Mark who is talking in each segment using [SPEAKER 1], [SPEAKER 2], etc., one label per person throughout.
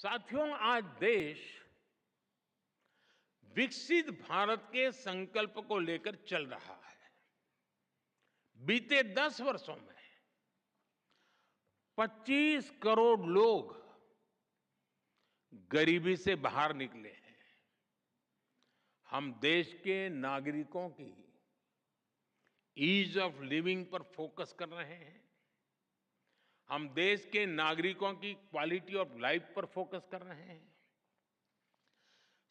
[SPEAKER 1] साथियों, आज देश विकसित भारत के संकल्प को लेकर चल रहा है। बीते 10 वर्षों में 25 करोड़ लोग गरीबी से बाहर निकले हैं। हम देश के नागरिकों की ईज ऑफ लिविंग पर फोकस कर रहे हैं। हम देश के नागरिकों की क्वालिटी ऑफ लाइफ पर फोकस कर रहे हैं।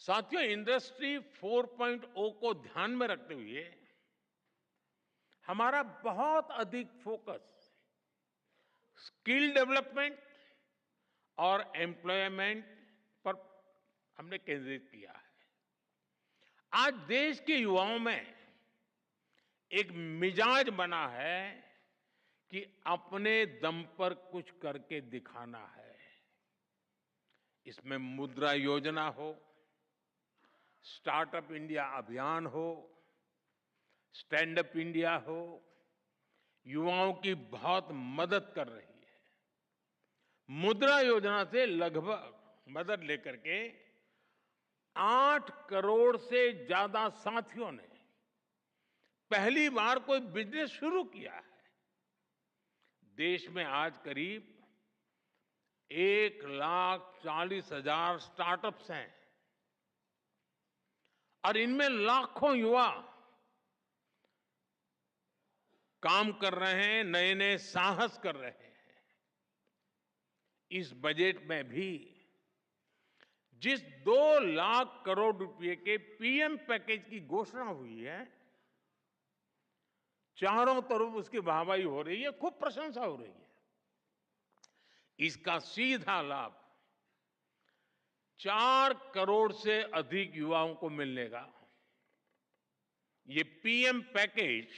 [SPEAKER 1] साथियों, इंडस्ट्री 4.0 को ध्यान में रखते हुए हमारा बहुत अधिक फोकस स्किल डेवलपमेंट और एम्प्लॉयमेंट पर हमने केंद्रित किया है। आज देश के युवाओं में एक मिजाज बना है कि अपने दम पर कुछ करके दिखाना है। इसमें मुद्रा योजना हो, स्टार्टअप इंडिया अभियान हो, स्टैंड अप इंडिया हो, युवाओं की बहुत मदद कर रही है। मुद्रा योजना से लगभग मदद लेकर के 8 करोड़ से ज्यादा साथियों ने पहली बार कोई बिजनेस शुरू किया है। देश में आज करीब 1,40,000 स्टार्टअप्स हैं और इनमें लाखों युवा काम कर रहे हैं, नए नए साहस कर रहे हैं। इस बजट में भी जिस 2 लाख करोड़ रुपए के पीएम पैकेज की घोषणा हुई है, चारों तरफ उसकी वाहवाही हो रही है, खूब प्रशंसा हो रही है। इसका सीधा लाभ 4 करोड़ से अधिक युवाओं को मिलने का। ये पीएम पैकेज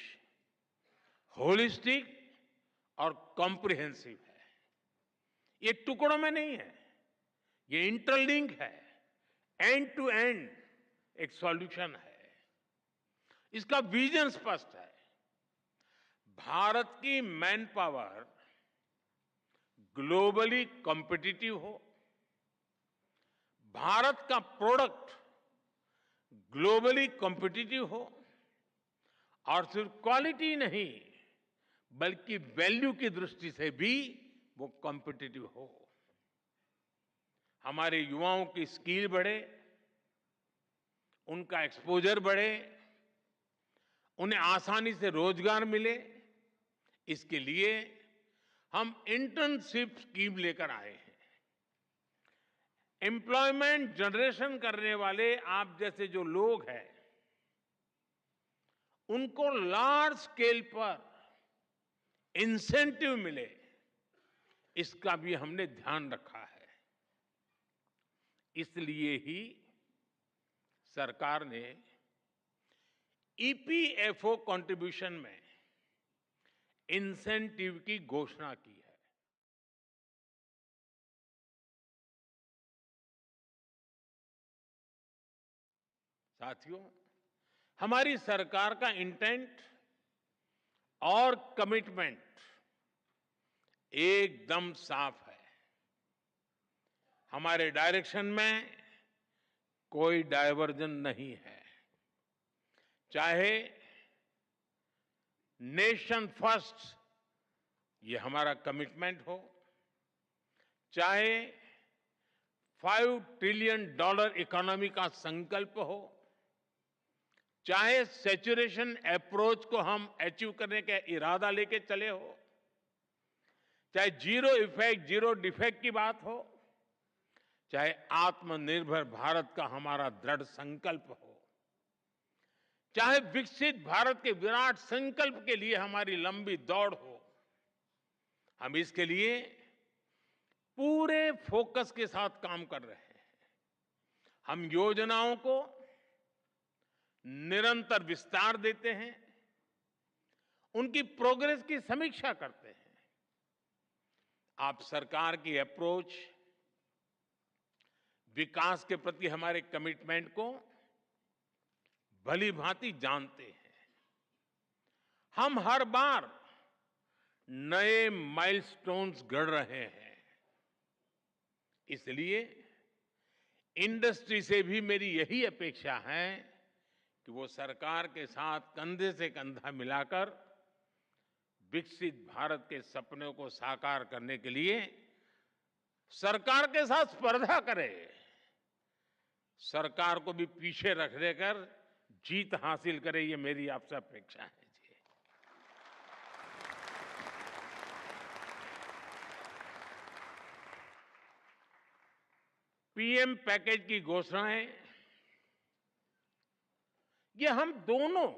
[SPEAKER 1] होलिस्टिक और कॉम्प्रिहेंसिव है। ये टुकड़ों में नहीं है, ये इंटरलिंक है, एंड टू एंड एक सॉल्यूशन है। इसका विजन स्पष्ट है। भारत की मैन पावर ग्लोबली कॉम्पिटिटिव हो, भारत का प्रोडक्ट ग्लोबली कॉम्पिटिटिव हो और सिर्फ क्वालिटी नहीं बल्कि वैल्यू की दृष्टि से भी वो कॉम्पिटिटिव हो। हमारे युवाओं की स्किल बढ़े, उनका एक्सपोजर बढ़े, उन्हें आसानी से रोजगार मिले। इसके लिए हम इंटर्नशिप स्कीम लेकर आए हैं। एम्प्लॉयमेंट जनरेशन करने वाले आप जैसे जो लोग हैं, उनको लार्ज स्केल पर इंसेंटिव मिले, इसका भी हमने ध्यान रखा है। इसलिए ही सरकार ने ईपीएफओ कंट्रीब्यूशन में इंसेंटिव की घोषणा की है। साथियों, हमारी सरकार का इंटेंट और कमिटमेंट एकदम साफ है। हमारे डायरेक्शन में कोई डायवर्जन नहीं है। चाहे नेशन फर्स्ट ये हमारा कमिटमेंट हो, चाहे $5 ट्रिलियन इकोनॉमी का संकल्प हो, चाहे सैचुरेशन अप्रोच को हम अचीव करने का इरादा लेके चले हो, चाहे जीरो इफेक्ट जीरो डिफेक्ट की बात हो, चाहे आत्मनिर्भर भारत का हमारा दृढ़ संकल्प हो, चाहे विकसित भारत के विराट संकल्प के लिए हमारी लंबी दौड़ हो, हम इसके लिए पूरे फोकस के साथ काम कर रहे हैं। हम योजनाओं को निरंतर विस्तार देते हैं, उनकी प्रोग्रेस की समीक्षा करते हैं। आप सरकार की अप्रोच, विकास के प्रति हमारे कमिटमेंट को भली भांति जानते हैं। हम हर बार नए माइलस्टोन्स गढ़ रहे हैं। इसलिए इंडस्ट्री से भी मेरी यही अपेक्षा है कि वो सरकार के साथ कंधे से कंधा मिलाकर विकसित भारत के सपनों को साकार करने के लिए सरकार के साथ स्पर्धा करे, सरकार को भी पीछे रख देकर जीत हासिल करे, ये मेरी आपसे अपेक्षा है जी। पीएम पैकेज की घोषणाएं ये हम दोनों,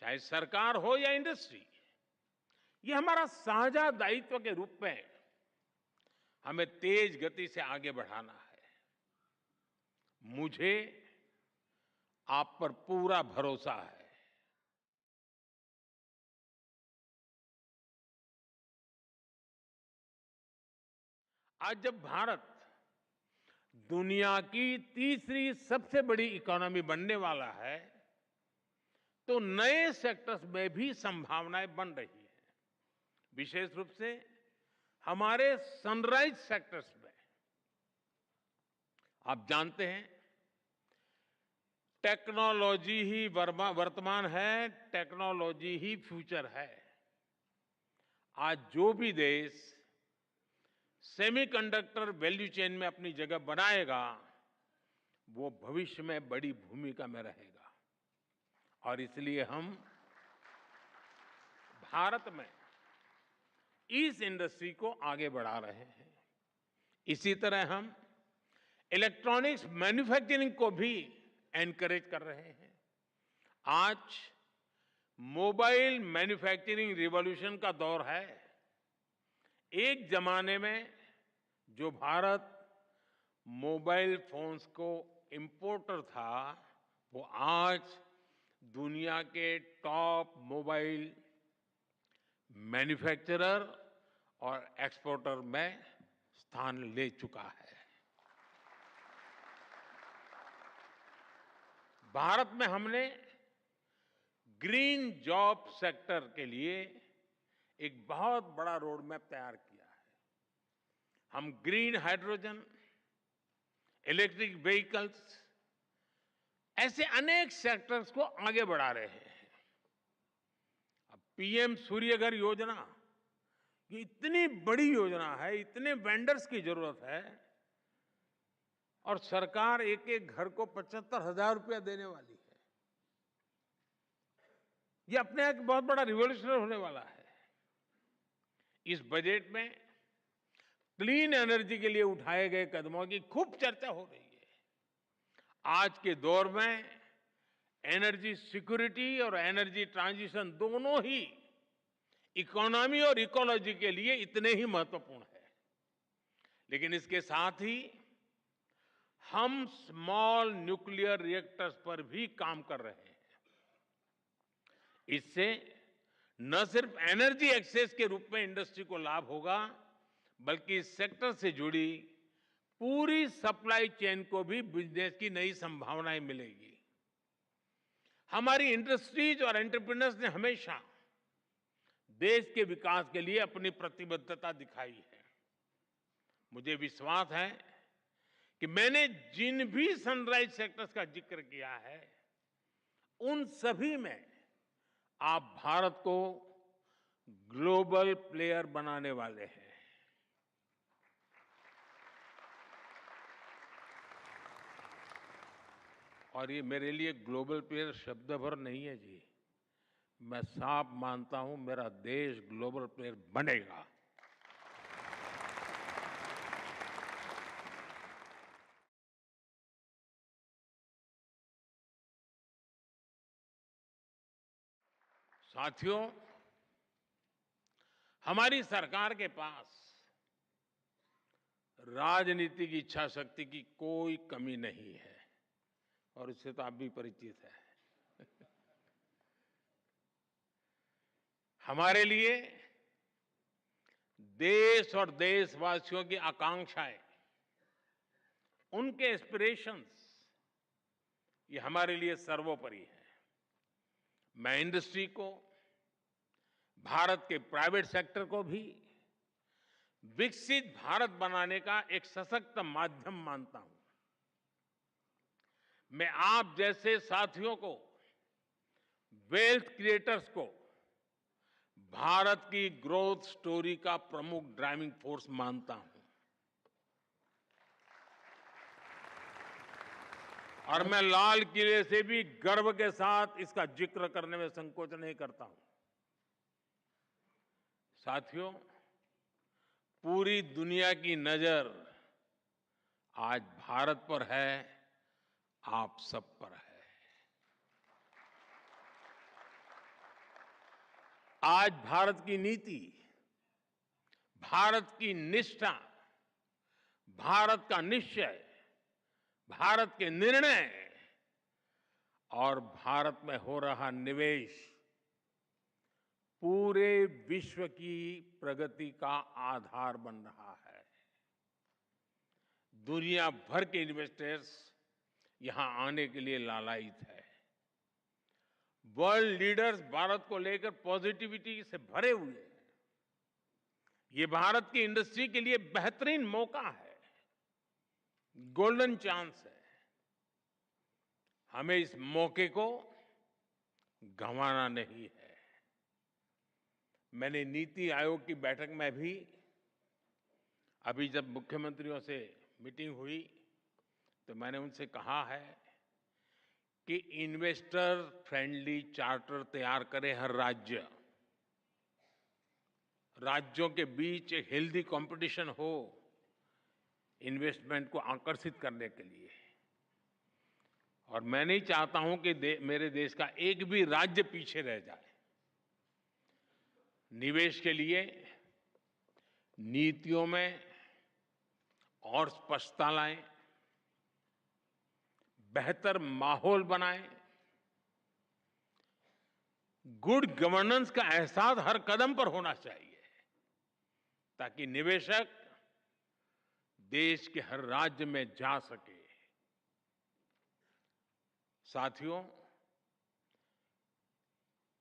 [SPEAKER 1] चाहे सरकार हो या इंडस्ट्री, ये हमारा साझा दायित्व के रूप में हमें तेज गति से आगे बढ़ाना है। मुझे आप पर पूरा भरोसा है। आज जब भारत दुनिया की तीसरी सबसे बड़ी इकोनॉमी बनने वाला है, तो नए सेक्टर्स में भी संभावनाएं बन रही हैं। विशेष रूप से हमारे सनराइज सेक्टर्स में। आप जानते हैं, टेक्नोलॉजी ही वर्तमान है, टेक्नोलॉजी ही फ्यूचर है। आज जो भी देश सेमीकंडक्टर वैल्यू चेन में अपनी जगह बनाएगा, वो भविष्य में बड़ी भूमिका में रहेगा। और इसलिए हम भारत में इस इंडस्ट्री को आगे बढ़ा रहे हैं। इसी तरह हम इलेक्ट्रॉनिक्स मैन्युफैक्चरिंग को भी एनकरेज कर रहे हैं। आज मोबाइल मैन्युफैक्चरिंग रिवॉल्यूशन का दौर है। एक जमाने में जो भारत मोबाइल फोन्स को इंपोर्टर था, वो आज दुनिया के टॉप मोबाइल मैन्युफैक्चरर और एक्सपोर्टर में स्थान ले चुका है। भारत में हमने ग्रीन जॉब सेक्टर के लिए एक बहुत बड़ा रोड मैप तैयार किया है। हम ग्रीन हाइड्रोजन, इलेक्ट्रिक व्हीकल्स, ऐसे अनेक सेक्टर्स को आगे बढ़ा रहे हैं। अब पीएम सूर्यघर योजना, ये इतनी बड़ी योजना है, इतने वेंडर्स की जरूरत है, और सरकार एक एक घर को 75,000 रुपया देने वाली है। ये अपने एक बहुत बड़ा रिवॉल्यूशन होने वाला है। इस बजट में क्लीन एनर्जी के लिए उठाए गए कदमों की खूब चर्चा हो रही है। आज के दौर में एनर्जी सिक्योरिटी और एनर्जी ट्रांजिशन दोनों ही इकोनॉमी और इकोलॉजी के लिए इतने ही महत्वपूर्ण है। लेकिन इसके साथ ही हम स्मॉल न्यूक्लियर रिएक्टर्स पर भी काम कर रहे हैं। इससे न सिर्फ एनर्जी एक्सेस के रूप में इंडस्ट्री को लाभ होगा, बल्कि इस सेक्टर से जुड़ी पूरी सप्लाई चेन को भी बिजनेस की नई संभावनाएं मिलेगी। हमारी इंडस्ट्रीज और एंटरप्रेन्योर्स ने हमेशा देश के विकास के लिए अपनी प्रतिबद्धता दिखाई है। मुझे विश्वास है कि मैंने जिन भी सनराइज सेक्टर्स का जिक्र किया है, उन सभी में आप भारत को ग्लोबल प्लेयर बनाने वाले हैं। और ये मेरे लिए ग्लोबल प्लेयर शब्द भर नहीं है जी, मैं साफ मानता हूं, मेरा देश ग्लोबल प्लेयर बनेगा। साथियों, हमारी सरकार के पास राजनीतिक इच्छा शक्ति की कोई कमी नहीं है, और इससे तो आप भी परिचित हैं। हमारे लिए देश और देशवासियों की आकांक्षाएं, उनके एस्पिरेशंस, ये हमारे लिए सर्वोपरि है। मैं इंडस्ट्री को, भारत के प्राइवेट सेक्टर को भी विकसित भारत बनाने का एक सशक्त माध्यम मानता हूं। मैं आप जैसे साथियों को, वेल्थ क्रिएटर्स को भारत की ग्रोथ स्टोरी का प्रमुख ड्राइविंग फोर्स मानता हूं। और मैं लाल किले से भी गर्व के साथ इसका जिक्र करने में संकोच नहीं करता हूं। साथियों, पूरी दुनिया की नजर आज भारत पर है, आप सब पर है। आज भारत की नीति, भारत की निष्ठा, भारत का निश्चय, भारत के निर्णय और भारत में हो रहा निवेश पूरे विश्व की प्रगति का आधार बन रहा है। दुनिया भर के इन्वेस्टर्स यहां आने के लिए लालायित है। वर्ल्ड लीडर्स भारत को लेकर पॉजिटिविटी से भरे हुए हैं। ये भारत की इंडस्ट्री के लिए बेहतरीन मौका है, गोल्डन चांस है। हमें इस मौके को गंवाना नहीं है। मैंने नीति आयोग की बैठक में भी, अभी जब मुख्यमंत्रियों से मीटिंग हुई तो मैंने उनसे कहा है कि इन्वेस्टर फ्रेंडली चार्टर तैयार करे हर राज्य। राज्यों के बीच एक हेल्दी कंपटीशन हो इन्वेस्टमेंट को आकर्षित करने के लिए। और मैं नहीं चाहता हूं कि मेरे देश का एक भी राज्य पीछे रह जाए। निवेश के लिए नीतियों में और स्पष्टता लाएं, बेहतर माहौल बनाएं, गुड गवर्नेंस का एहसास हर कदम पर होना चाहिए, ताकि निवेशक देश के हर राज्य में जा सके। साथियों,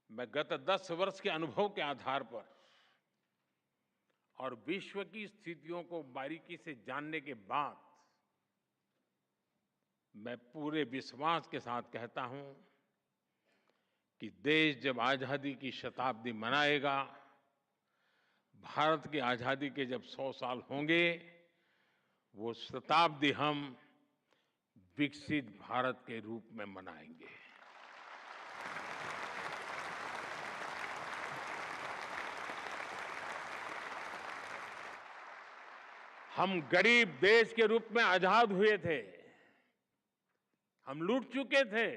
[SPEAKER 1] मैं गत 10 वर्ष के अनुभव के आधार पर और विश्व की स्थितियों को बारीकी से जानने के बाद मैं पूरे विश्वास के साथ कहता हूं कि देश जब आजादी की शताब्दी मनाएगा, भारत की आजादी के जब 100 साल होंगे, वो शताब्दी हम विकसित भारत के रूप में मनाएंगे। हम गरीब देश के रूप में आजाद हुए थे, हम लूट चुके थे।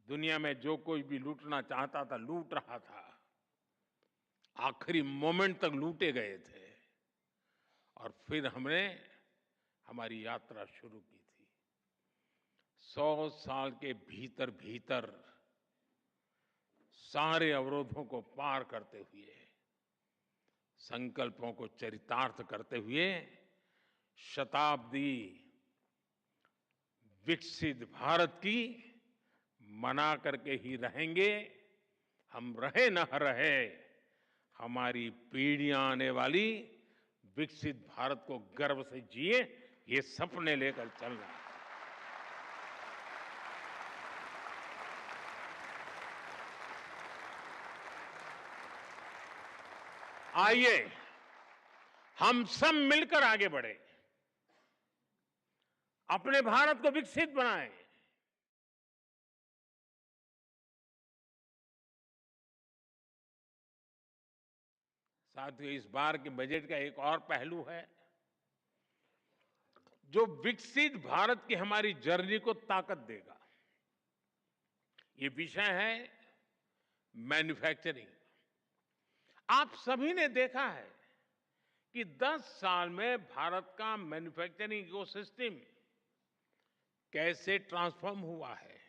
[SPEAKER 1] दुनिया में जो कोई भी लूटना चाहता था लूट रहा था, आखिरी मोमेंट तक लूटे गए थे। और फिर हमने हमारी यात्रा शुरू की थी। 100 साल के भीतर भीतर सारे अवरोधों को पार करते हुए, संकल्पों को चरितार्थ करते हुए शताब्दी विकसित भारत की मना करके ही रहेंगे। हम रहे न रहे, हमारी पीढ़ियां आने वाली विकसित भारत को गर्व से जिए, ये सपने लेकर चल रहा है। आइए हम सब मिलकर आगे बढ़े, अपने भारत को विकसित बनाएं। साथियों, इस बार के बजट का एक और पहलू है जो विकसित भारत की हमारी जर्नी को ताकत देगा। ये विषय है मैन्युफैक्चरिंग। आप सभी ने देखा है कि 10 साल में भारत का मैन्युफैक्चरिंग इकोसिस्टम कैसे ट्रांसफॉर्म हुआ है।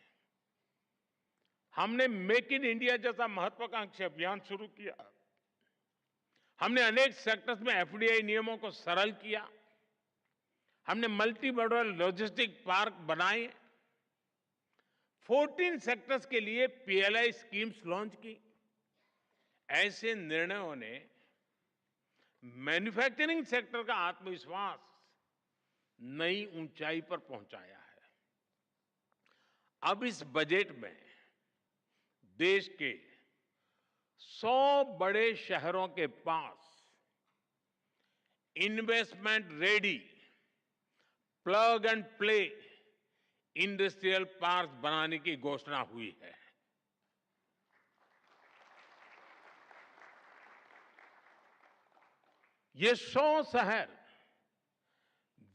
[SPEAKER 1] हमने मेक इन इंडिया जैसा महत्वाकांक्षी अभियान शुरू किया। हमने अनेक सेक्टर्स में एफडीआई नियमों को सरल किया। हमने मल्टी मॉडल लॉजिस्टिक पार्क बनाए। 14 सेक्टर्स के लिए पीएलआई स्कीम्स लॉन्च की। ऐसे निर्णयों ने मैन्युफैक्चरिंग सेक्टर का आत्मविश्वास नई ऊंचाई पर पहुंचाया है। अब इस बजट में देश के 100 बड़े शहरों के पास investment ready plug and play industrial park बनाने की घोषणा हुई है। ये 100 शहर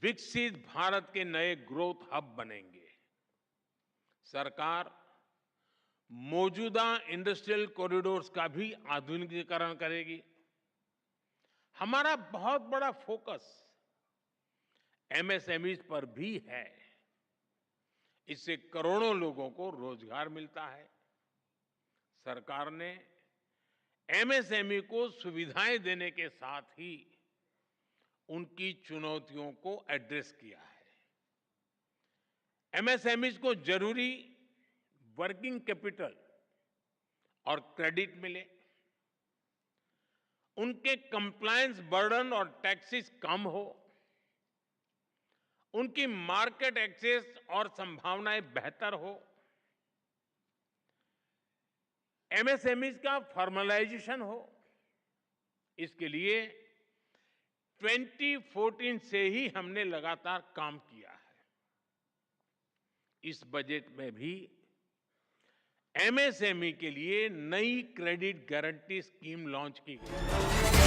[SPEAKER 1] विकसित भारत के नए ग्रोथ हब बनेंगे। सरकार मौजूदा इंडस्ट्रियल कॉरिडोर्स का भी आधुनिकीकरण करेगी। हमारा बहुत बड़ा फोकस एमएसएमईज पर भी है। इससे करोड़ों लोगों को रोजगार मिलता है। सरकार ने एमएसएमई को सुविधाएं देने के साथ ही उनकी चुनौतियों को एड्रेस किया है। एमएसएमईज को जरूरी वर्किंग कैपिटल और क्रेडिट मिले, उनके कंप्लायंस बर्डन और टैक्सेस कम हो, उनकी मार्केट एक्सेस और संभावनाएं बेहतर हो, एमएसएमईज का फॉर्मलाइजेशन हो। इसके लिए 2014 से ही हमने लगातार काम किया है। इस बजट में भी एमएसएमई के लिए नई क्रेडिट गारंटी स्कीम लॉन्च की गई है।